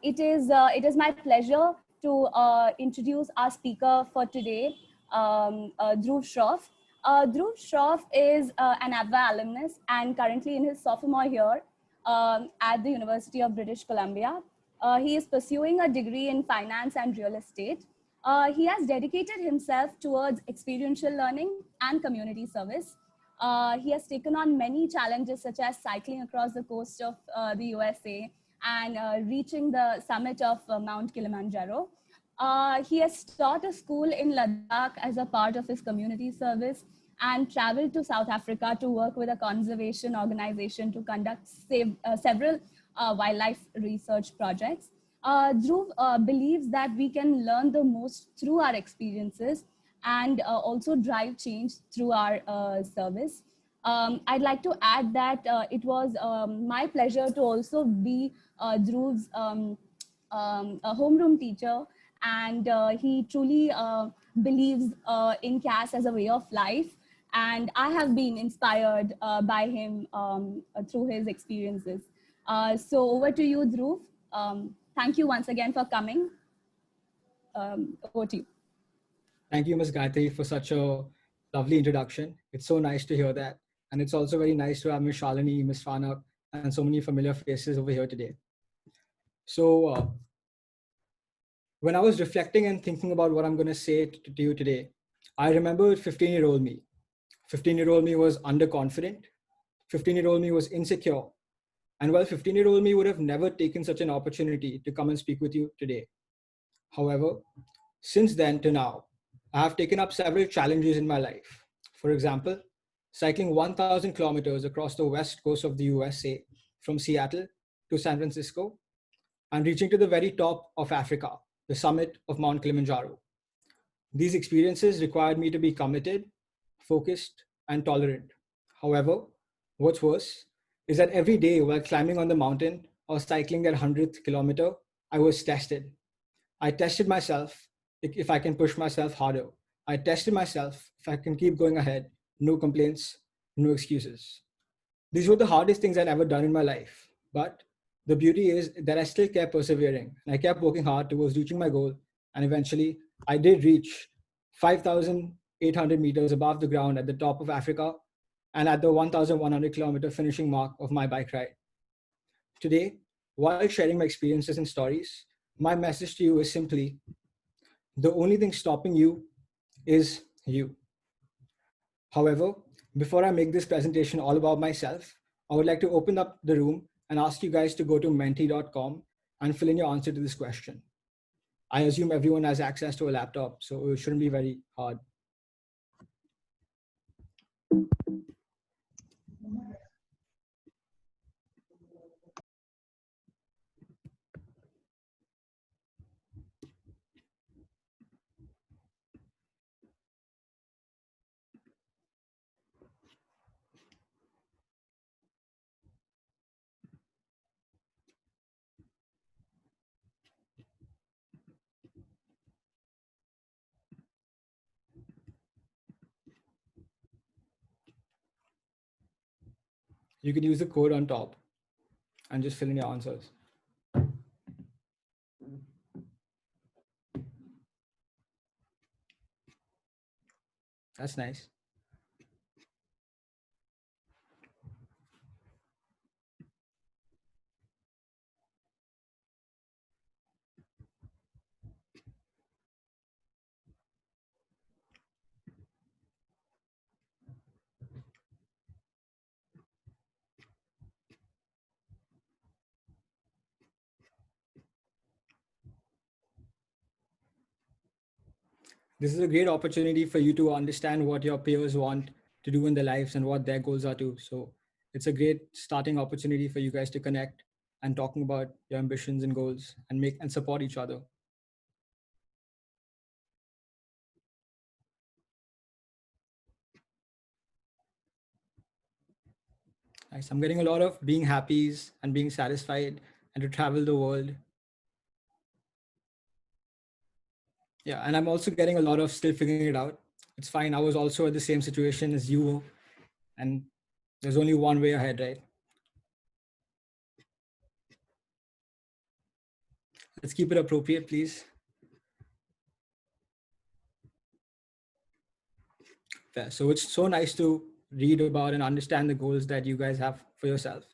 It is my pleasure to introduce our speaker for today, Dhruv Shroff. Dhruv Shroff is an ABBA alumnus and currently in his sophomore year at the University of British Columbia. He is pursuing a degree in finance and real estate. He has dedicated himself towards experiential learning and community service. He has taken on many challenges such as cycling across the coast of the USA and reaching the summit of Mount Kilimanjaro. He has taught a school in Ladakh as a part of his community service and traveled to South Africa to work with a conservation organization to conduct several wildlife research projects. Dhruv believes that we can learn the most through our experiences and also drive change through our service. I'd like to add that it was my pleasure to also be Dhruv's a homeroom teacher, and he truly believes in CAS as a way of life. And I have been inspired by him through his experiences. So over to you, Dhruv. Thank you once again for coming. Over to you. Thank you, Ms. Gayatri, for such a lovely introduction. It's so nice to hear that. And it's also very nice to have Ms. Shalini, Ms. Fanak, and so many familiar faces over here today. So when I was reflecting and thinking about what I'm going to say to you today, I remember 15-year-old me. 15-year-old me was underconfident. 15-year-old me was insecure. And while 15-year-old me would have never taken such an opportunity to come and speak with you today. However, since then to now, I have taken up several challenges in my life. For example, cycling 1,000 kilometers across the west coast of the USA from Seattle to San Francisco and reaching to the very top of Africa, the summit of Mount Kilimanjaro. These experiences required me to be committed, focused, and tolerant. However, what's worse is that every day while climbing on the mountain or cycling that 100th kilometer, I was tested. I tested myself if I can push myself harder. I tested myself if I can keep going ahead, no complaints, no excuses. These were the hardest things I'd ever done in my life. But the beauty is that I still kept persevering and I kept working hard towards reaching my goal. And eventually I did reach 5,800 meters above the ground at the top of Africa and at the 1,100 kilometer finishing mark of my bike ride. Today, while sharing my experiences and stories, my message to you is simply, the only thing stopping you is you. However, before I make this presentation all about myself, I would like to open up the room and ask you guys to go to menti.com and fill in your answer to this question. I assume everyone has access to a laptop, so it shouldn't be very hard. You can use the code on top and just fill in your answers. That's nice. This is a great opportunity for you to understand what your peers want to do in their lives and what their goals are too. So it's a great starting opportunity for you guys to connect and talking about your ambitions and goals and make and support each other. Nice. I'm getting a lot of being happies and being satisfied and to travel the world. Yeah, and I'm also getting a lot of still figuring it out. It's fine. I was also at the same situation as you, and there's only one way ahead, right? Let's keep it appropriate, please. Fair. So it's so nice to read about and understand the goals that you guys have for yourself.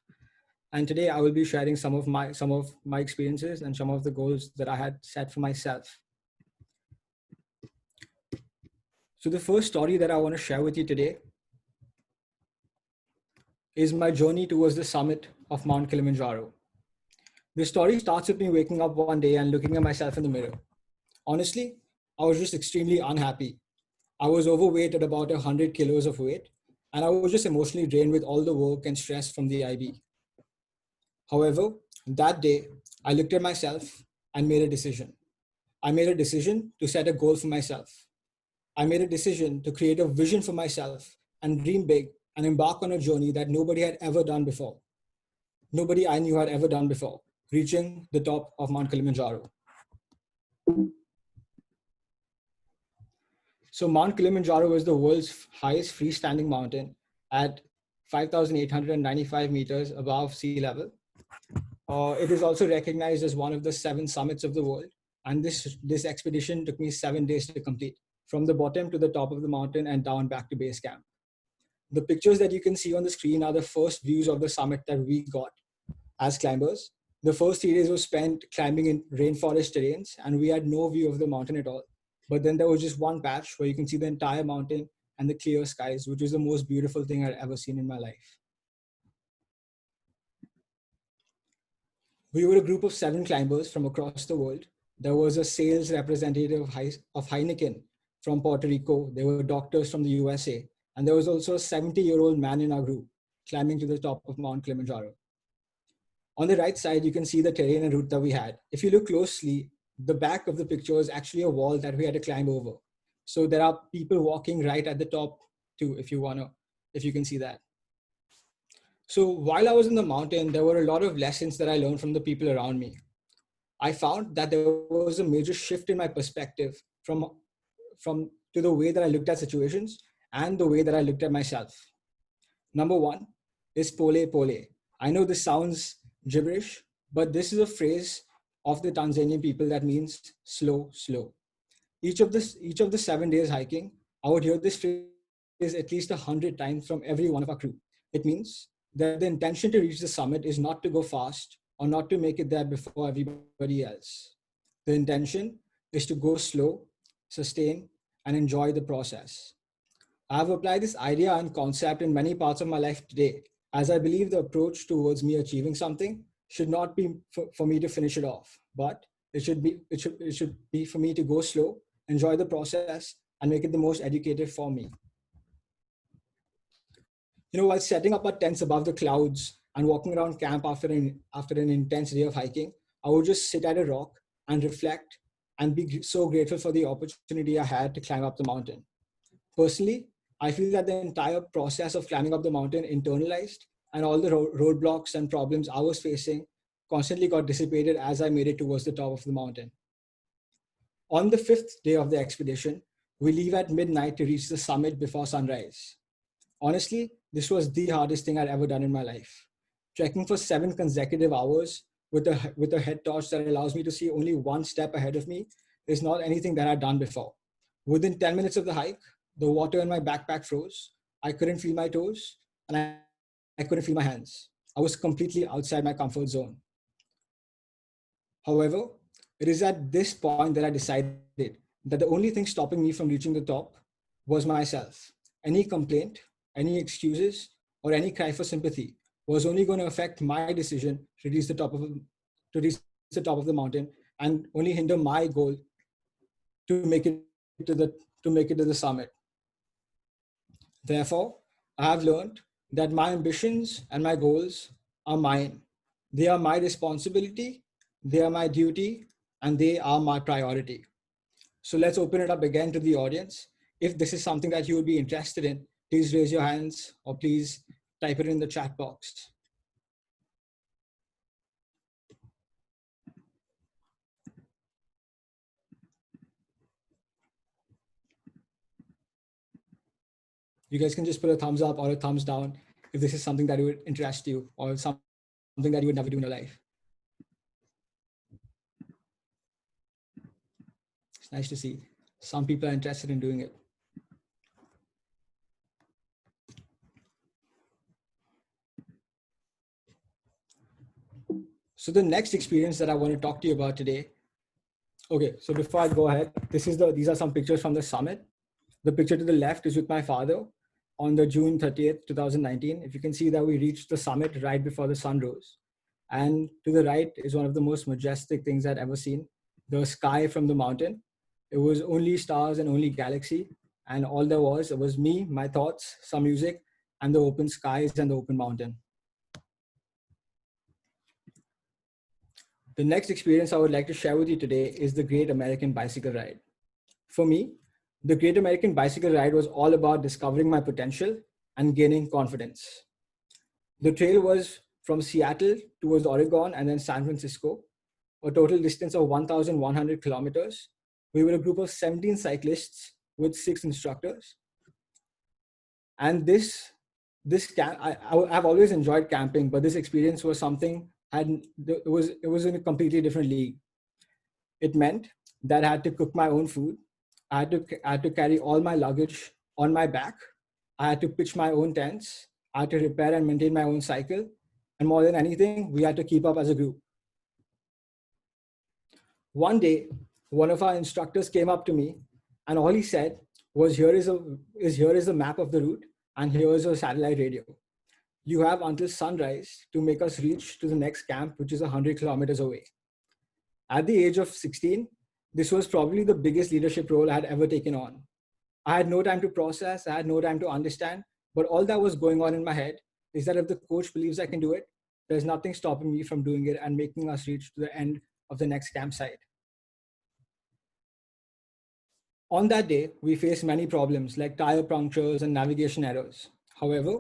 And today I will be sharing some of my experiences and some of the goals that I had set for myself. So the first story that I want to share with you today is my journey towards the summit of Mount Kilimanjaro. The story starts with me waking up one day and looking at myself in the mirror. Honestly, I was just extremely unhappy. I was overweight at about 100 kilos of weight, and I was just emotionally drained with all the work and stress from the IB. However, that day, I looked at myself and made a decision. I made a decision to set a goal for myself. I made a decision to create a vision for myself and dream big and embark on a journey that nobody had ever done before. Nobody I knew had ever done before, reaching the top of Mount Kilimanjaro. So Mount Kilimanjaro is the world's highest freestanding mountain at 5,895 meters above sea level. It is also recognized as one of the 7 summits of the world. And this expedition took me 7 days to complete, from the bottom to the top of the mountain and down back to base camp. The pictures that you can see on the screen are the first views of the summit that we got as climbers. The first 3 days were spent climbing in rainforest terrains, and we had no view of the mountain at all. But then there was just one patch where you can see the entire mountain and the clear skies, which was the most beautiful thing I'd ever seen in my life. We were a group of 7 climbers from across the world. There was a sales representative of Heineken from Puerto Rico. There were doctors from the USA. And there was also a 70-year-old man in our group climbing to the top of Mount Kilimanjaro. On the right side, you can see the terrain and route that we had. If you look closely, the back of the picture is actually a wall that we had to climb over. So there are people walking right at the top too, if you can see that. So while I was in the mountain, there were a lot of lessons that I learned from the people around me. I found that there was a major shift in my perspective from to the way that I looked at situations and the way that I looked at myself. Number one is pole pole. I know this sounds gibberish, but this is a phrase of the Tanzanian people that means slow, slow. Each of the 7 days hiking, I would hear this phrase at least 100 times from every one of our crew. It means that the intention to reach the summit is not to go fast or not to make it there before everybody else. The intention is to go slow, sustain, and enjoy the process. I have applied this idea and concept in many parts of my life today, as I believe the approach towards me achieving something should not be for me to finish it off, but it should be for me to go slow, enjoy the process, and make it the most educated for me. While setting up our tents above the clouds and walking around camp after an intense day of hiking, I would just sit at a rock and reflect and be so grateful for the opportunity I had to climb up the mountain. Personally, I feel that the entire process of climbing up the mountain internalized, and all the roadblocks and problems I was facing constantly got dissipated as I made it towards the top of the mountain. On the 5th day of the expedition, we leave at midnight to reach the summit before sunrise. Honestly, this was the hardest thing I'd ever done in my life. Trekking for 7 consecutive hours with a head torch that allows me to see only one step ahead of me is not anything that I'd done before. Within 10 minutes of the hike, the water in my backpack froze. I couldn't feel my toes, and I couldn't feel my hands. I was completely outside my comfort zone. However, it is at this point that I decided that the only thing stopping me from reaching the top was myself. Any complaint, any excuses, or any cry for sympathy was only going to affect my decision to reach the top of the mountain and only hinder my goal to make it to the summit. Therefore, I have learned that my ambitions and my goals are mine. They are my responsibility, they are my duty, and they are my priority. So let's open it up again to the audience. If this is something that you would be interested in, please raise your hands or please type it in the chat box. You guys can just put a thumbs up or a thumbs down if this is something that would interest you or something that you would never do in your life. It's nice to see some people are interested in doing it. So the next experience that I want to talk to you about today. Okay, so before I go ahead, these are some pictures from the summit. The picture to the left is with my father on the June 30th, 2019. If you can see that we reached the summit right before the sun rose. And to the right is one of the most majestic things I'd ever seen, the sky from the mountain. It was only stars and only galaxy. And all there was, it was me, my thoughts, some music, and the open skies and the open mountain. The next experience I would like to share with you today is the Great American Bicycle Ride. For me, the Great American Bicycle Ride was all about discovering my potential and gaining confidence. The trail was from Seattle towards Oregon and then San Francisco, a total distance of 1,100 kilometers. We were a group of 17 cyclists with 6 instructors. And I've always enjoyed camping, but this experience was something it was in a completely different league. It meant that I had to cook my own food. I had to carry all my luggage on my back. I had to pitch my own tents. I had to repair and maintain my own cycle. And more than anything, we had to keep up as a group. One day, one of our instructors came up to me, and all he said was, here is a map of the route, and here is a satellite radio. You have until sunrise to make us reach to the next camp, which is 100 kilometers away. At the age of 16, this was probably the biggest leadership role I had ever taken on. I had no time to process, I had no time to understand, but all that was going on in my head is that if the coach believes I can do it, there's nothing stopping me from doing it and making us reach to the end of the next campsite. On that day, we faced many problems like tire punctures and navigation errors. However,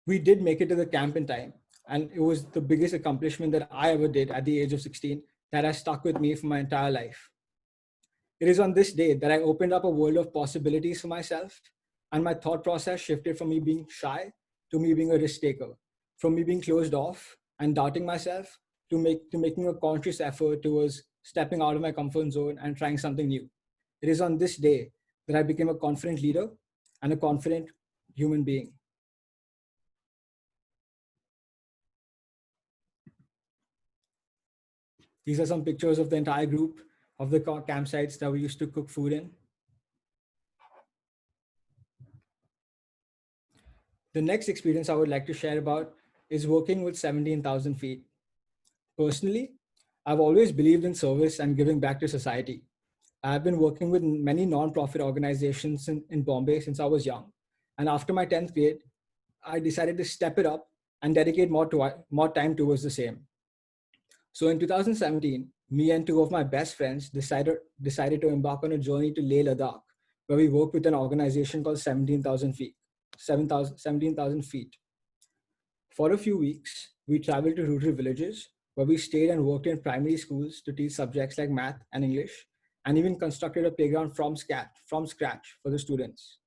we did make it to the camp in time, and it was the biggest accomplishment that I ever did at the age of 16 that has stuck with me for my entire life. It is on this day that I opened up a world of possibilities for myself, and my thought process shifted from me being shy to me being a risk taker, from me being closed off and doubting myself to making a conscious effort towards stepping out of my comfort zone and trying something new. It is on this day that I became a confident leader and a confident human being. These are some pictures of the entire group of the campsites that we used to cook food in. The next experience I would like to share about is working with 17,000 feet. Personally, I've always believed in service and giving back to society. I've been working with many non-profit organizations in Bombay since I was young. And after my 10th grade, I decided to step it up and dedicate more time towards the same. So in 2017, me and 2 of my best friends decided to embark on a journey to Leh Ladakh, where we worked with an organization called 17,000 feet. 17,000 feet. For a few weeks, we traveled to rural villages where we stayed and worked in primary schools to teach subjects like math and English, and even constructed a playground from scratch for the students.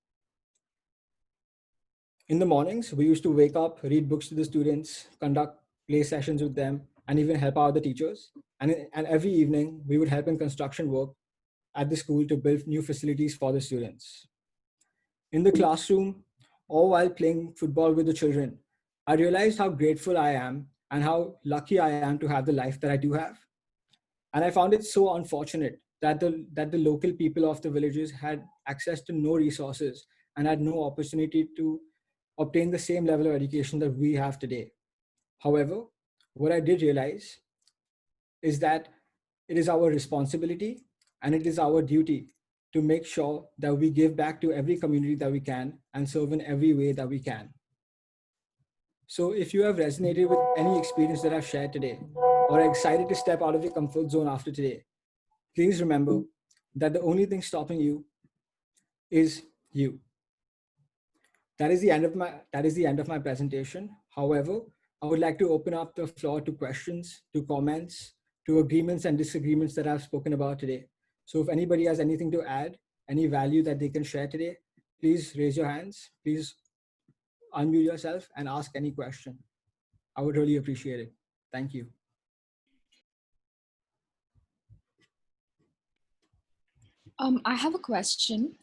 In the mornings, we used to wake up, read books to the students, conduct play sessions with them, and even help out the teachers. And every evening, we would help in construction work at the school to build new facilities for the students. In the classroom, or while playing football with the children, I realized how grateful I am and how lucky I am to have the life that I do have. And I found it so unfortunate that the local people of the villages had access to no resources and had no opportunity to obtain the same level of education that we have today. However, what I did realize is that it is our responsibility and it is our duty to make sure that we give back to every community that we can and serve in every way that we can. So if you have resonated with any experience that I've shared today, or are excited to step out of your comfort zone after today, please remember that the only thing stopping you is you. That is the end of my presentation. However, I would like to open up the floor to questions, to comments, to agreements and disagreements that I've spoken about today. So if anybody has anything to add, any value that they can share today, please raise your hands. Please unmute yourself and ask any question. I would really appreciate it. Thank you. I have a question.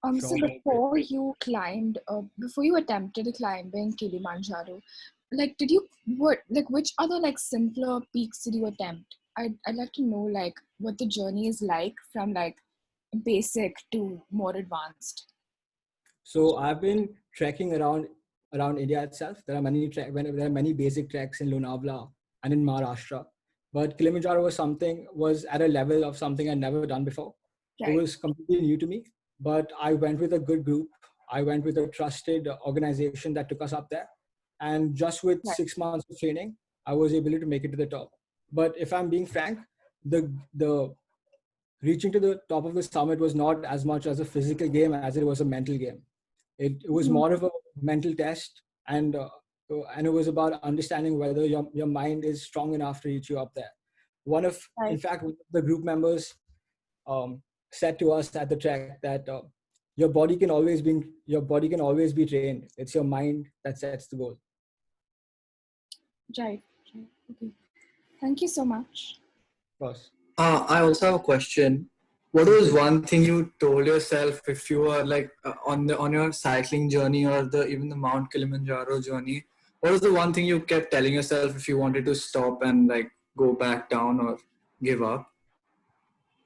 So Sure. before you attempted climbing Kilimanjaro, which other like simpler peaks did you attempt? I'd like to know like what the journey is like from like basic to more advanced. So I've been trekking around India itself. There are many basic treks in Lonavala and in Maharashtra, but Kilimanjaro was at a level of something I'd never done before. It Right, was completely new to me, but I went with a good group. I went with a trusted organization that took us up there, and just with right. 6 months of training, I was able to make it to the top. But if I'm being frank, the reaching to the top of the summit was not as much as a physical game as it was a mental game. It was Mhm. more of a mental test, and it was about understanding whether your mind is strong enough to reach you up there. In Right. fact, the group members um, said to us at the track that your body can always be trained. It's your mind that sets the goal. Right. Right. Okay. Thank you so much. Of course. I also have a question. What Thank was you. one thing you told yourself if you were like on your cycling journey or the even the Mount Kilimanjaro journey? What was the one thing you kept telling yourself if you wanted to stop and like go back down or give up?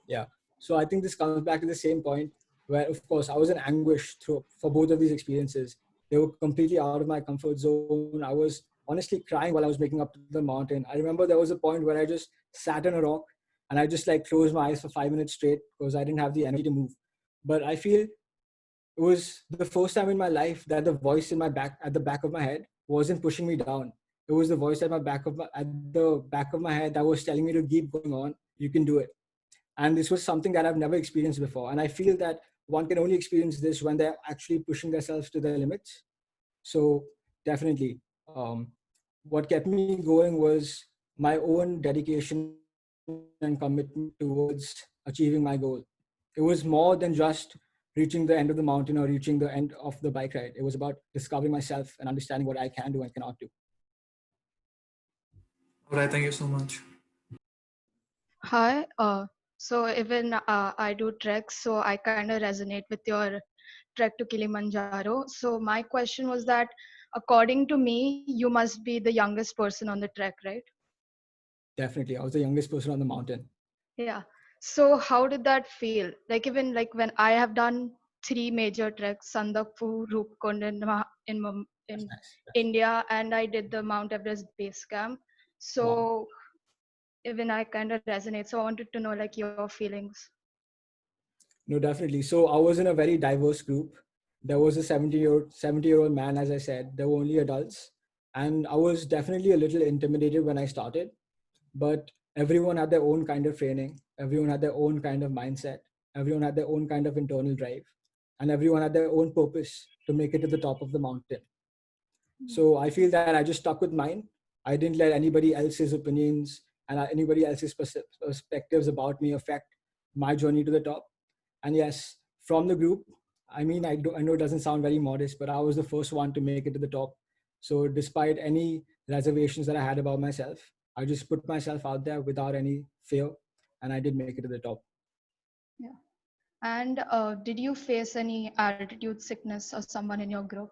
Yeah. So I think this comes back to the same point where, of course, I was in anguish for both of these experiences. They were completely out of my comfort zone. I was honestly crying while I was making up to the mountain. I remember there was a point where I just sat on a rock and I just like closed my eyes for 5 minutes straight because I didn't have the energy to move. But I feel it was the first time in my life that the voice in my back at the back of my head wasn't pushing me down. It was the voice at the back of my head that was telling me to keep going on. You can do it. And this was something that I've never experienced before. And I feel that one can only experience this when they're actually pushing themselves to their limits. So definitely, what kept me going was my own dedication and commitment towards achieving my goal. It was more than just reaching the end of the mountain or reaching the end of the bike ride. It was about discovering myself and understanding what I can do and cannot do. All right, thank you so much. Hi. So even I do treks, so I kind of resonate with your trek to Kilimanjaro. So my question was that, according to me, you must be the youngest person on the trek, right? Definitely. I was the youngest person on the mountain. Yeah. So how did that feel? Like even like when I have done three major treks, Sandakpur, Roopkund, and That's in nice. Yes. India, and I did the Mount Everest base camp. Wow. So even I kind of resonate. So I wanted to know like your feelings. No, definitely. So I was in a very diverse group. There was a 70-year-old man, as I said. There were only adults. And I was definitely a little intimidated when I started, but everyone had their own kind of training. Everyone had their own kind of mindset. Everyone had their own kind of internal drive. And everyone had their own purpose to make it to the top of the mountain. So I feel that I just stuck with mine. I didn't let anybody else's opinions and anybody else's perspectives about me affect my journey to the top. And yes, from the group, I know it doesn't sound very modest, but I was the first one to make it to the top. So despite any reservations that I had about myself, I just put myself out there without any fear, and I did make it to the top. Yeah. And did you face any altitude sickness or someone in your group?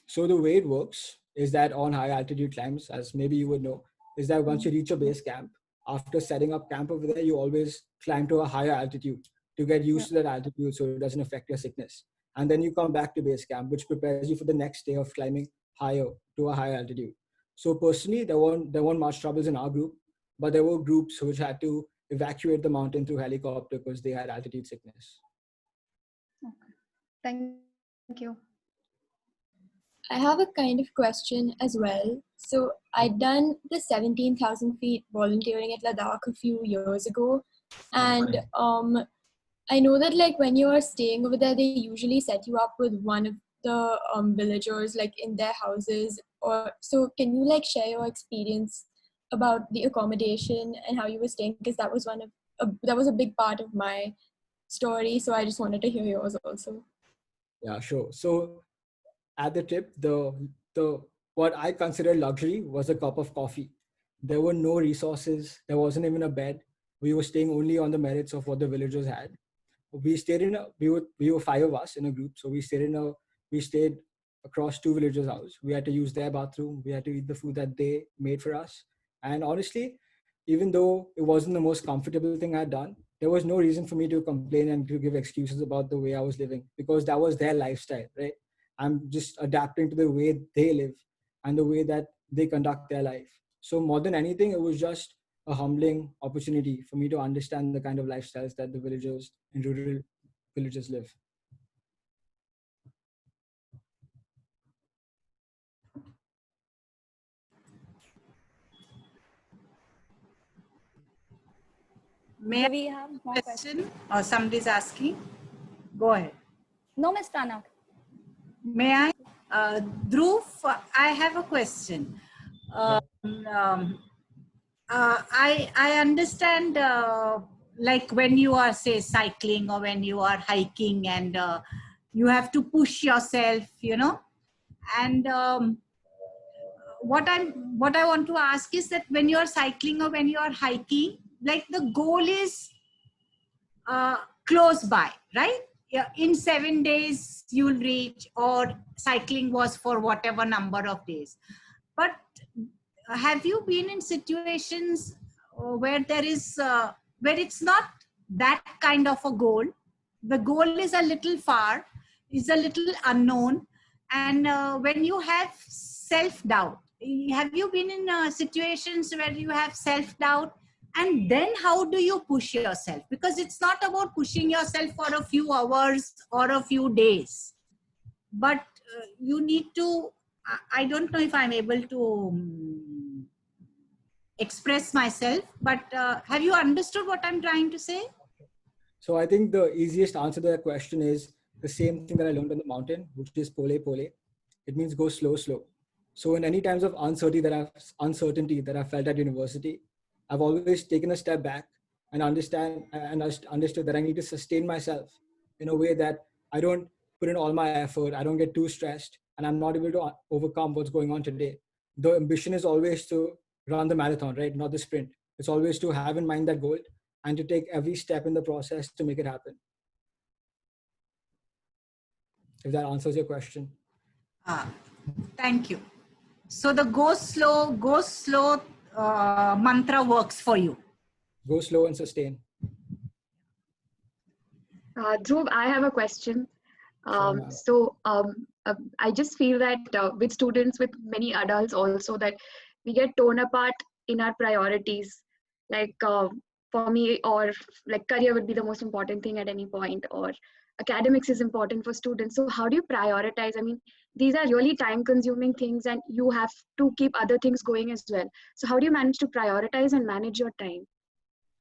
So the way it works is that on high altitude climbs, as maybe you would know, is that once you reach a base camp, after setting up camp over there, you always climb to a higher altitude to get Yeah. used to that altitude so it doesn't affect your sickness. And then you come back to base camp, which prepares you for the next day of climbing higher to a higher altitude. So personally, there weren't much troubles in our group, but there were groups which had to evacuate the mountain through helicopter because they had altitude sickness. Okay. Thank you. I have a kind of question as well. So I'd done the 17,000 feet volunteering at Ladakh a few years ago. And I know that like when you're staying over there, they usually set you up with one of the villagers like in their houses. Or so can you like share your experience about the accommodation and how you were staying? Because that was that was a big part of my story. So I just wanted to hear yours also. Yeah, sure. So at the tip, the what I considered luxury was a cup of coffee. There were no resources. There wasn't even a bed. We were staying only on the merits of what the villagers had. we stayed in we were 5 of us in a group. So we stayed across 2 villagers' house. We had to use their bathroom. We had to eat the food that they made for us. And honestly, even though it wasn't the most comfortable thing I'd done, there was no reason for me to complain and to give excuses about the way I was living, because that was their lifestyle, right? I'm just adapting to the way they live and the way that they conduct their life. So more than anything, it was just a humbling opportunity for me to understand the kind of lifestyles that the villagers in rural villages live. May Do we have more I questions? question or somebody's asking? Go ahead. No, Ms. Tanak. May I? Dhruv, I have a question. I understand like when you are say cycling or when you are hiking and you have to push yourself, you know, and what I want to ask is that when you are cycling or when you are hiking, like the goal is close by, right? Yeah, in 7 days you'll reach, or cycling was for whatever number of days. But have you been in situations where there is where it's not that kind of a goal? The goal is a little far, is a little unknown, and when you have self-doubt, have you been in situations where you have self-doubt? And then how do you push yourself? Because it's not about pushing yourself for a few hours or a few days, but you need to, I don't know if I'm able to express myself, but have you understood what I'm trying to say? So I think the easiest answer to that question is the same thing that I learned on the mountain, which is pole pole. It means go slow, slow. So in any times of uncertainty that I felt at university, I've always taken a step back and understood that I need to sustain myself in a way that I don't put in all my effort, I don't get too stressed, and I'm not able to overcome what's going on today. The ambition is always to run the marathon, right? Not the sprint. It's always to have in mind that goal and to take every step in the process to make it happen. If that answers your question. Thank you. So the go slow mantra works for you. Go slow and sustain. Dhruv, I have a question. Sure, ma'am. I just feel that with students, with many adults also, that we get torn apart in our priorities. Like for me, or like career would be the most important thing at any point, or academics is important for students. So how do you prioritize? I mean, these are really time consuming things and you have to keep other things going as well. So how do you manage to prioritize and manage your time?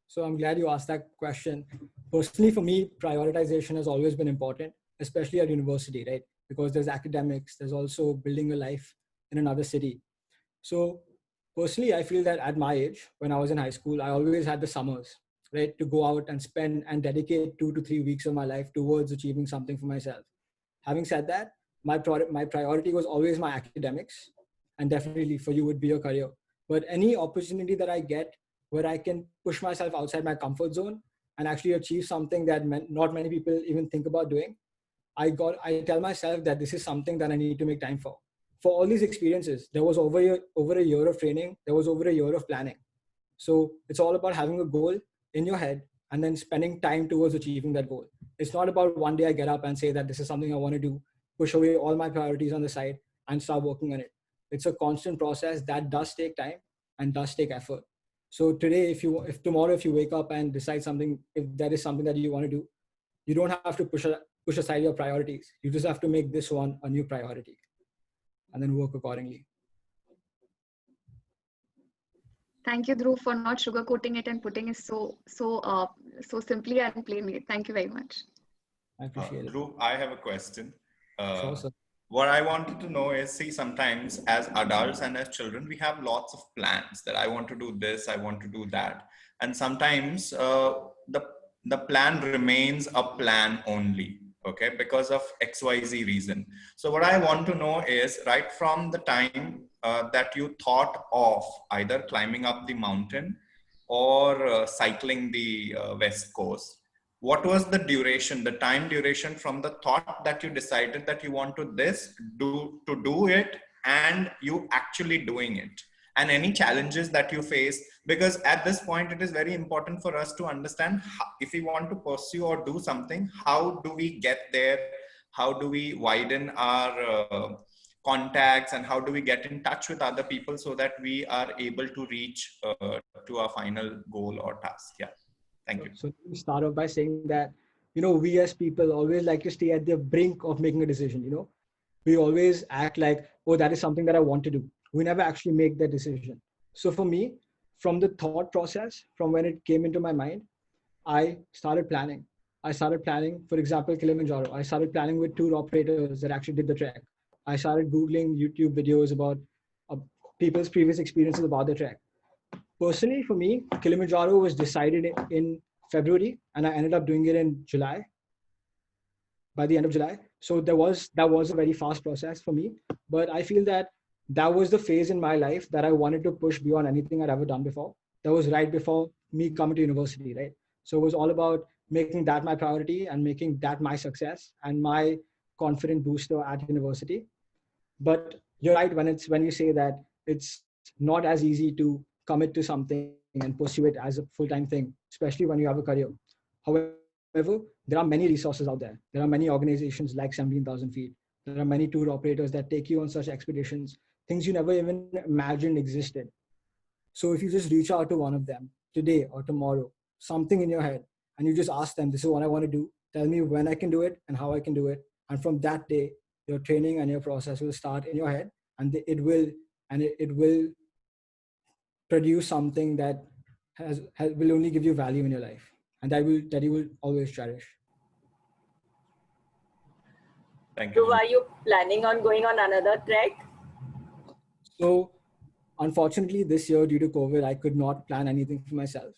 So I'm glad you asked that question. Personally, for me, prioritization has always been important, especially at university, right? Because there's academics, there's also building a life in another city. So personally, I feel that at my age, when I was in high school, I always had the summers, right? To go out and spend and dedicate 2 to 3 weeks of my life towards achieving something for myself. Having said that, my priority was always my academics, and definitely for you would be your career. But any opportunity that I get where I can push myself outside my comfort zone and actually achieve something that not many people even think about doing, I tell myself that this is something that I need to make time for. For all these experiences, there was over a year of training, there was over a year of planning. So it's all about having a goal in your head and then spending time towards achieving that goal. It's not about one day I get up and say that this is something I want to do, push away all my priorities on the side and start working on it. It's a constant process that does take time and does take effort. So today, if tomorrow you wake up and decide something, if that is something that you want to do, you don't have to push aside your priorities. You just have to make this one a new priority and then work accordingly. Thank you, Dhruv, for not sugarcoating it and putting it so simply and plainly. Thank you very much. I appreciate it. Dhruv, I have a question. Sure, sir. What I wanted to know is, see, sometimes as adults and as children, we have lots of plans that I want to do this, I want to do that. And sometimes the plan remains a plan only, okay, because of XYZ reason. So what I want to know is, right from the time that you thought of either climbing up the mountain or cycling the West Coast, what was the duration, the time duration from the thought that you decided that you want to do it and you actually doing it, and any challenges that you face? Because at this point it is very important for us to understand how, if we want to pursue or do something, how do we get there, how do we widen our contacts, and how do we get in touch with other people so that we are able to reach to our final goal or task. Yeah, thank you. So let me start off by saying that, we as people always like to stay at the brink of making a decision. We always act like, oh, that is something that I want to do. We never actually make that decision. So for me, from the thought process, from when it came into my mind, I started planning. For example, Kilimanjaro. I started planning with tour operators that actually did the trek. I started Googling YouTube videos about people's previous experiences about the trek. Personally, for me, Kilimanjaro was decided in February, and I ended up doing it in July, by the end of July. So that was a very fast process for me. But I feel that was the phase in my life that I wanted to push beyond anything I'd ever done before. That was right before me coming to university, right? So it was all about making that my priority and making that my success and my confident booster at university. But you're right when you say that it's not as easy to commit to something and pursue it as a full-time thing, especially when you have a career. However, there are many resources out there. There are many organizations like 17,000 Feet. There are many tour operators that take you on such expeditions, things you never even imagined existed. So if you just reach out to one of them today or tomorrow, something in your head, and you just ask them, this is what I want to do, tell me when I can do it and how I can do it. And from that day, your training and your process will start in your head, and it will produce something that will only give you value in your life, and that you will always cherish. Thank you. So are you planning on going on another trek? So unfortunately, this year due to COVID, I could not plan anything for myself.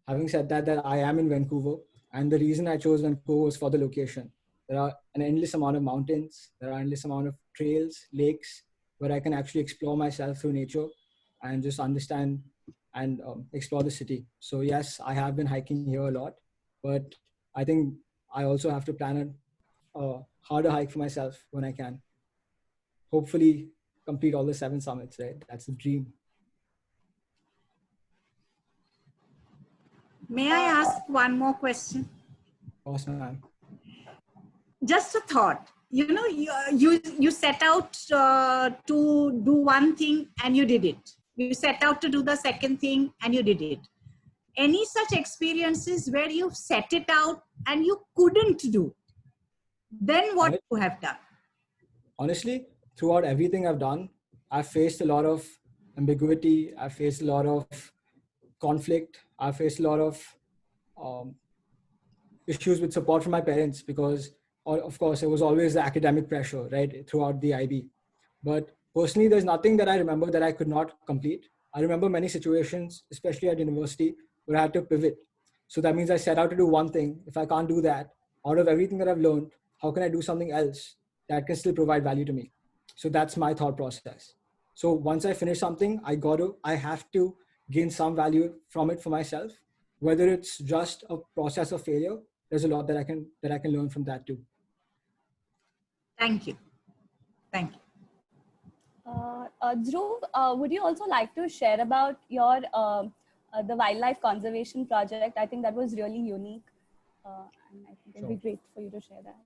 Having said that I am in Vancouver, and the reason I chose Vancouver was for the location. There are an endless amount of mountains, there are endless amount of trails, lakes, where I can actually explore myself through nature and just understand and explore the city. So yes, I have been hiking here a lot, but I think I also have to plan a harder hike for myself when I can. Hopefully complete all the 7 summits, right? That's the dream. May I ask one more question? Awesome, ma'am. Just a thought. You set out to do one thing and you did it. You set out to do the second thing and you did it. Any such experiences where you've set it out and you couldn't do? Then what you have done? Honestly, throughout everything I've done, I've faced a lot of ambiguity. I've faced a lot of conflict. I've faced a lot of issues with support from my parents because, of course, it was always the academic pressure, right, throughout the IB. But personally, there's nothing that I remember that I could not complete. I remember many situations, especially at university, where I had to pivot. So that means I set out to do one thing. If I can't do that, out of everything that I've learned, how can I do something else that can still provide value to me? So that's my thought process. So once I finish something, I have to gain some value from it for myself. Whether it's just a process of failure, there's a lot that I can learn from that too. Thank you. Thank you. Dhruv, would you also like to share about your the wildlife conservation project? I think that was really unique, and I think it'd be great for you to share that.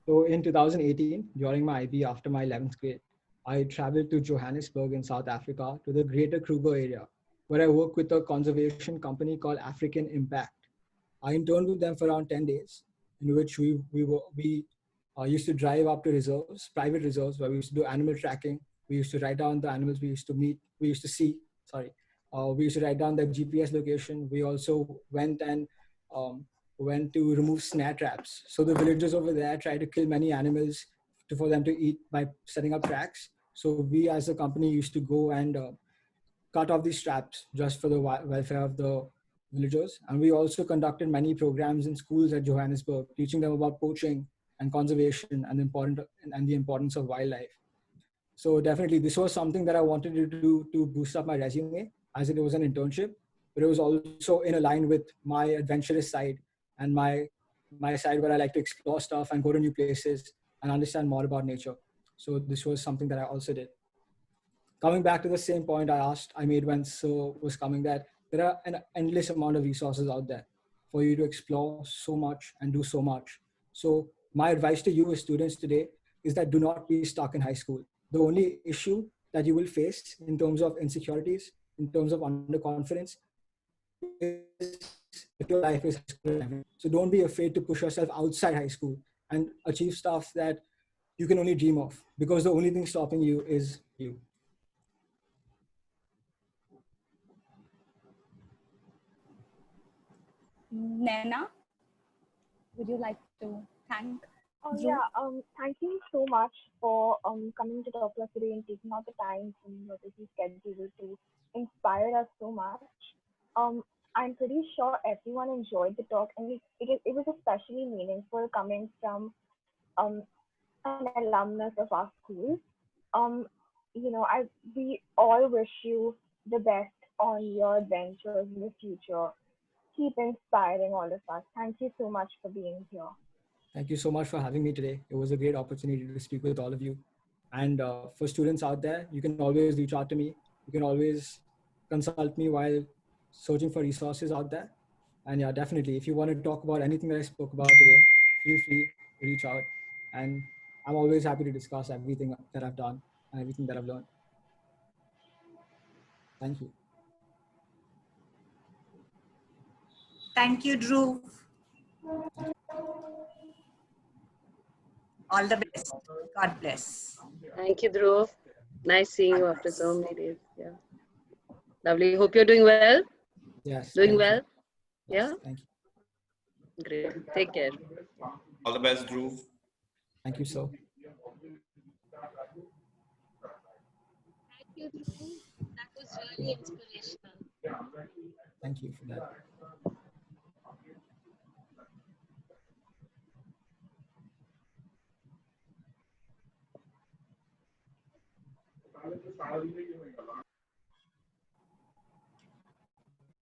So in 2018, during my IB after my 11th grade, I traveled to Johannesburg in South Africa to the Greater Kruger area, where I work with a conservation company called African Impact. I interned with them for around 10 days, in which we used to drive up to reserves, private reserves, where we used to do animal tracking. We used to write down the animals we used to see. We used to write down the GPS location. We also went to remove snare traps. So the villagers over there try to kill many animals for them to eat by setting up tracks. So we as a company used to go and cut off these traps just for the welfare of the villagers. And we also conducted many programs in schools at Johannesburg, teaching them about poaching and conservation and the importance of wildlife. So definitely this was something that I wanted to do to boost up my resume, as it was an internship, but it was also in line with my adventurous side and my my side where I like to explore stuff and go to new places and understand more about nature. So this was something that I also did. Coming back to the same point I made when Sir was coming, that there are an endless amount of resources out there for you to explore so much and do so much. So my advice to you as students today is that do not be stuck in high school. The only issue that you will face in terms of insecurities, in terms of underconfidence, is if your life is high school. So don't be afraid to push yourself outside high school and achieve stuff that you can only dream of, because the only thing stopping you is you. Nena, would you like to thank Dhruv? Yeah, thank you so much for coming to talk to us today and taking out the time from your busy schedule to inspire us so much. I'm pretty sure everyone enjoyed the talk, and it was especially meaningful coming from an alumnus of our school. Um, we all wish you the best on your adventures in the future. Keep inspiring all of us. Thank you so much for being here. Thank you so much for having me today. It was a great opportunity to speak with all of you. And for students out there, you can always reach out to me. You can always consult me while searching for resources out there. And yeah, definitely, if you want to talk about anything that I spoke about today, feel free to reach out. And I'm always happy to discuss everything that I've done and everything that I've learned. Thank you. Thank you, Dhruv. All the best. God bless. Thank you, Dhruv. Nice seeing you after so many days. Yeah. Lovely. Hope you're doing well. Yes. Doing well? Yes, Yeah? thank you. Great. Take care. All the best, Dhruv. Thank you, sir. Thank you, Dhruv. That was really inspirational. Thank you for that.